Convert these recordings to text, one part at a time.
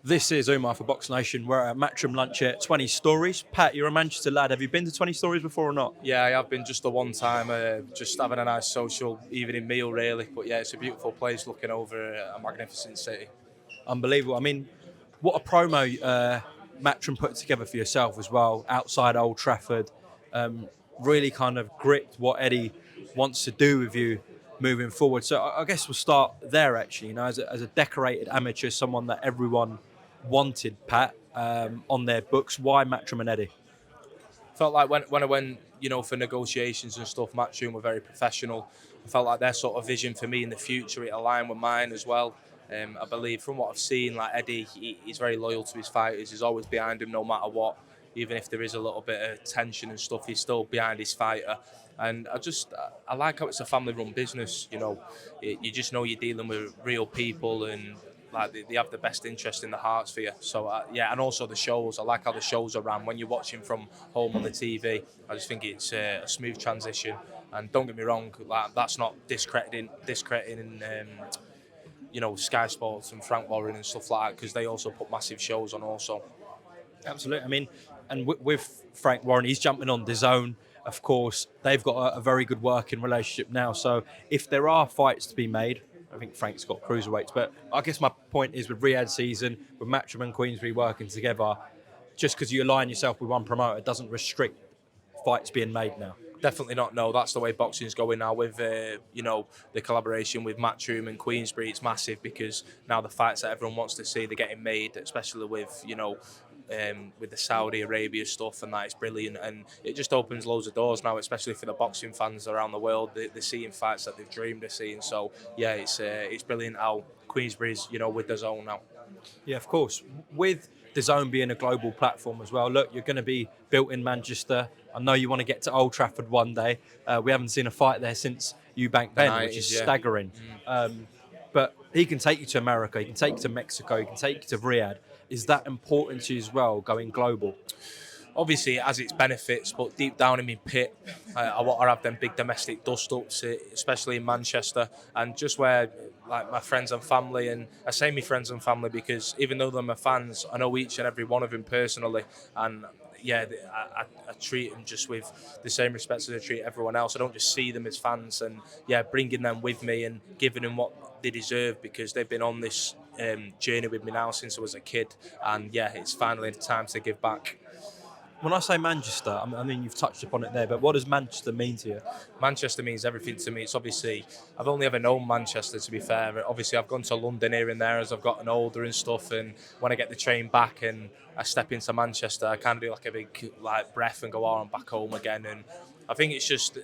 This is Umar for BoxNation. We're at Matchroom lunch at 20 Stories. Pat, you're a Manchester lad. Have you been to 20 Stories before or not? Yeah, I have been just the one time, just having a nice social evening meal, really. But yeah, it's a beautiful place looking over a magnificent city. Unbelievable. I mean, what a promo Matchroom put together for yourself as well, outside Old Trafford. Really kind of gripped what Eddie wants to do with you moving forward. So I guess we'll start there, actually. As a decorated amateur, someone that everyone wanted, Pat, on their books. Why Matchroom and Eddie? Felt like when I went, for negotiations and stuff, Matchroom were very professional. I felt like their sort of vision for me in the future, it aligned with mine as well. I believe from what I've seen, like Eddie, he's very loyal to his fighters. He's always behind him no matter what. Even if there is a little bit of tension and stuff, he's still behind his fighter. And I like how it's a family-run business. You just know you're dealing with real people and like they have the best interest in the hearts for you. So yeah, and also the shows. I like how the shows are ran when you're watching from home on the TV. I just think it's a smooth transition. And don't get me wrong, like that's not discrediting Sky Sports and Frank Warren and stuff like that, because they also put massive shows on also. Absolutely. I mean, and with Frank Warren, he's jumping on DAZN. Of course, they've got a very good working relationship now. So if there are fights to be made, I think Frank's got cruiserweights. But I guess my point is with Riyadh season, with Matchroom and Queensbury working together, just because you align yourself with one promoter doesn't restrict fights being made now. Definitely not. No, that's the way boxing's going now. With the collaboration with Matchroom and Queensbury, it's massive because now the fights that everyone wants to see, they're getting made, especially with the Saudi Arabia stuff, and that is brilliant. And it just opens loads of doors now, especially for the boxing fans around the world. They're seeing fights that they've dreamed of seeing. So yeah, it's brilliant how Queensbury's with DAZN now. Yeah, of course. With DAZN being a global platform as well, look, you're going to be built in Manchester. I know you want to get to Old Trafford one day. We haven't seen a fight there since Eubank Ben, which is staggering. But he can take you to America, he can take you to Mexico, he can take you to Riyadh. Is that important to you as well, going global? Obviously, it has its benefits, but deep down in my pit, I want to have them big domestic dust-ups, especially in Manchester, and just where like my friends and family, and I say my friends and family because even though they're my fans, I know each and every one of them personally, and yeah, I treat them just with the same respect as I treat everyone else. I don't just see them as fans, and yeah, bringing them with me and giving them what they deserve because they've been on this journey with me now since I was a kid, and yeah, it's finally time to give back. When I say Manchester, I mean, you've touched upon it there, but what does Manchester mean to you? Manchester means everything to me. It's obviously, I've only ever known Manchester, to be fair. Obviously, I've gone to London here and there as I've gotten older and stuff, and when I get the train back and I step into Manchester, I kind of do like a big breath and go, oh, I'm back home again. And I think it's just,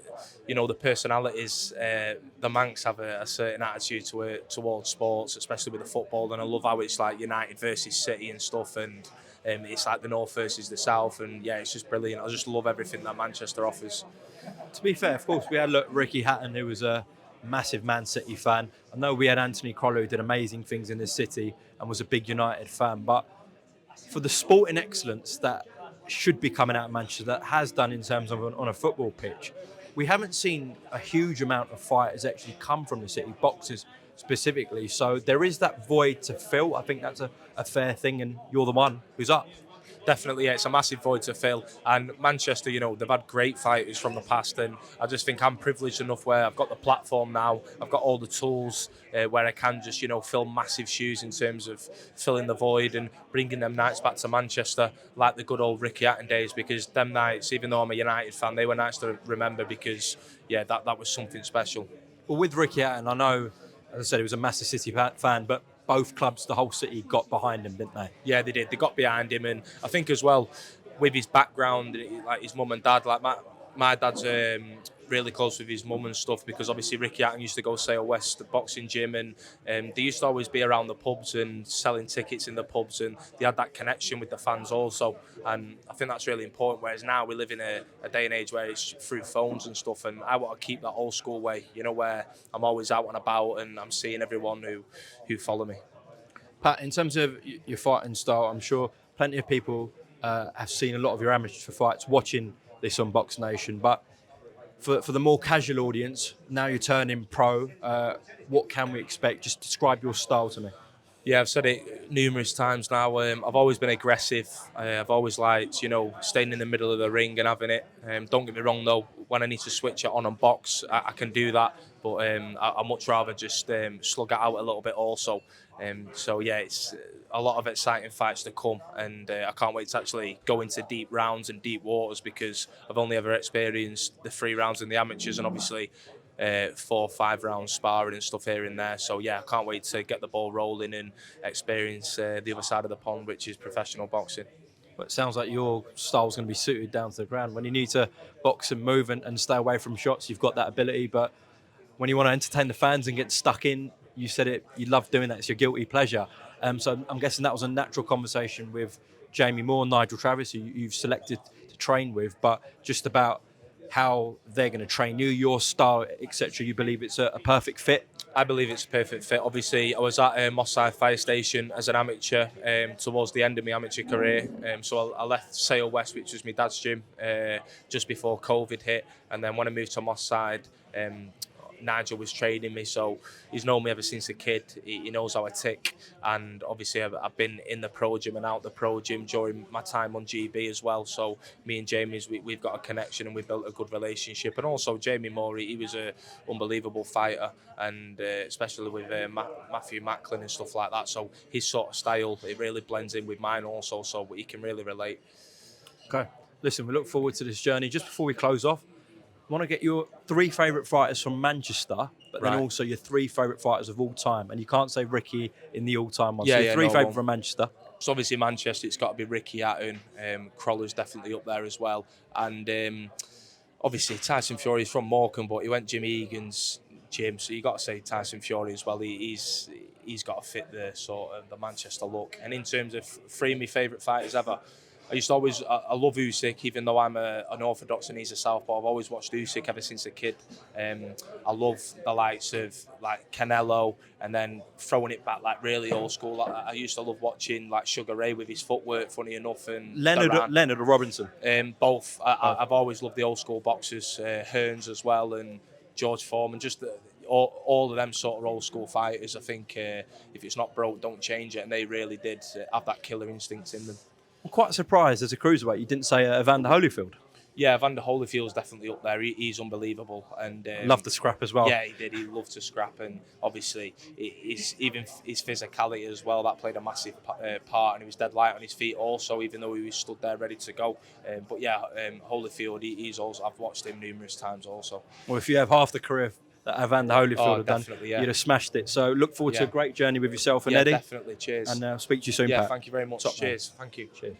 the personalities. The Mancs have a certain attitude towards sports, especially with the football, and I love how it's like United versus City and stuff, and it's like the North versus the South, and yeah, it's just brilliant. I just love everything that Manchester offers. To be fair, of course, we had Ricky Hatton, who was a massive Man City fan. I know we had Anthony Crowley, who did amazing things in the city and was a big United fan, but for the sporting excellence that should be coming out of Manchester, that has done in terms of on a football pitch, we haven't seen a huge amount of fighters actually come from the city, boxers specifically. So there is that void to fill. I think that's a fair thing, and you're the one who's up. Definitely, yeah, it's a massive void to fill. And Manchester, they've had great fighters from the past, and I just think I'm privileged enough where I've got the platform now, I've got all the tools where I can just, fill massive shoes in terms of filling the void and bringing them nights back to Manchester like the good old Ricky Hatton days, because them nights, even though I'm a United fan, they were nice to remember because, yeah, that was something special. Well, with Ricky Hatton, I know, as I said, he was a massive City fan, but both clubs, the whole city got behind him, didn't they? Yeah, they did. They got behind him, and I think as well with his background, like his mum and dad, like my dad's really close with his mum and stuff, because obviously Ricky Hatton used to go Sale West boxing gym, and they used to always be around the pubs and selling tickets in the pubs, and they had that connection with the fans also, and I think that's really important. Whereas now we live in a day and age where it's through phones and stuff, and I want to keep that old school way, where I'm always out and about and I'm seeing everyone who follow me. Pat, in terms of your fighting style, I'm sure plenty of people have seen a lot of your amateur fights watching this on BoxNation, but for the more casual audience, now you're turning pro, what can we expect? Just describe your style to me. Yeah, I've said it numerous times now. I've always been aggressive. I've always liked, staying in the middle of the ring and having it. Don't get me wrong though, when I need to switch it on and box, I can do that. But I much rather just slug it out a little bit also. So yeah, it's a lot of exciting fights to come, and I can't wait to actually go into deep rounds and deep waters because I've only ever experienced the 3 rounds in the amateurs, and obviously 4 or 5 round sparring and stuff here and there. So yeah, I can't wait to get the ball rolling and experience the other side of the pond, which is professional boxing. But it sounds like your style's going to be suited down to the ground. When you need to box and move and stay away from shots, you've got that ability. But when you want to entertain the fans and get stuck in, you said it, you love doing that. It's your guilty pleasure. So I'm guessing that was a natural conversation with Jamie Moore, Nigel Travis, who you've selected to train with, but just about how they're going to train you, your style, etc. You believe it's a perfect fit? I believe it's a perfect fit. Obviously, I was at Moss Side Fire Station as an amateur towards the end of my amateur career. So I left Sale West, which was my dad's gym, just before COVID hit. And then when I moved to Moss Side, Nigel was training me, so he's known me ever since a kid. He knows how I tick, and obviously I've been in the pro gym and out the pro gym during my time on GB as well. So me and Jamie's, we've got a connection and we've built a good relationship. And also Jamie Moore, he was a unbelievable fighter, and especially with Matthew Macklin and stuff like that. So his sort of style, it really blends in with mine also, so he can really relate. Okay. Listen, we look forward to this journey. Just before we close off, I want to get your 3 favourite fighters from Manchester, but then Right. also your 3 favourite fighters of all time. And you can't say Ricky in the all-time one. Yeah, So your yeah, 3 no, favourite well, from Manchester. So obviously Manchester, it's got to be Ricky Hatton. Croller's definitely up there as well. And obviously Tyson Fury's from Morecambe, but he went Jimmy Egan's gym, so you got to say Tyson Fury as well. He's got to fit the sort of the Manchester look. And in terms of 3 of my favourite fighters ever, I love Usyk, even though I'm an orthodox and he's a southpaw. I've always watched Usyk ever since a kid. I love the likes of like Canelo, and then throwing it back like really old school. I used to love watching like Sugar Ray with his footwork, funny enough, and Leonard or Robinson? Both. I've always loved the old school boxers, Hearns as well, and George Foreman. Just all of them sort of old school fighters. I think if it's not broke, don't change it, and they really did have that killer instinct in them. I'm quite surprised as a cruiserweight you didn't say Evander Holyfield. Yeah, Evander Holyfield's definitely up there. He's unbelievable, and Loved the scrap as well. Yeah, he did. He loved to scrap, and obviously, even his physicality as well, that played a massive part. And he was dead light on his feet, also, even though he was stood there ready to go. But yeah, Holyfield, he's also. I've watched him numerous times, also. Well, if you have half the career that Evander Holyfield had done, yeah. you'd have smashed it. So look forward to a great journey with yourself and Eddie. Definitely. Cheers. And speak to you soon, Yeah, Pat. thank you very much. Top man. Cheers. Thank you. Cheers.